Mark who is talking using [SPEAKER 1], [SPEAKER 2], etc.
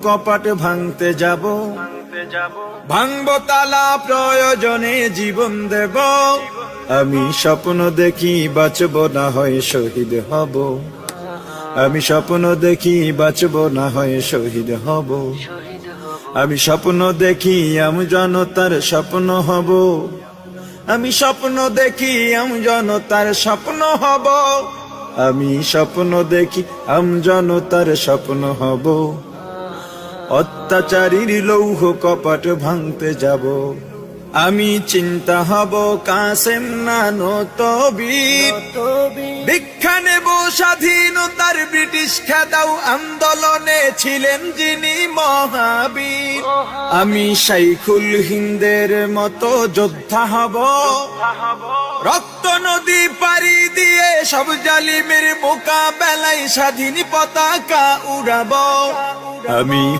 [SPEAKER 1] কপাট ভাঙতে যাব, ভাঙবো তালা প্রয়োজনে জীবন দেব। আমি স্বপ্ন দেখি বাঁচব না হয় শহীদ হব, আমি স্বপ্ন দেখি বাঁচব না হয় শহীদ হব। আমি স্বপ্ন দেখি আমি জনতার স্বপ্ন হব, আমি স্বপ্ন দেখি আমি জনতার স্বপ্ন হব। আমি স্বপ্ন দেখি আমি জনতার স্বপ্ন হব। অত্যাচারীর লৌহ কপাট ভাঙতে যাব, আমি চিন্তা হব কাসেম নানত বীর। দীক্ষা নেব স্বাধীনতার ব্রিটিশ খেদাও আন্দোলনে ছিলেন যিনি মহাবীর। আমি শাইখুল হিন্দের মতো যোদ্ধা হব, রক্ত নদী পাড়ি দিয়ে সব জালিমের মোকাবেলায় স্বাধীন পতাকা উড়াবো। আমি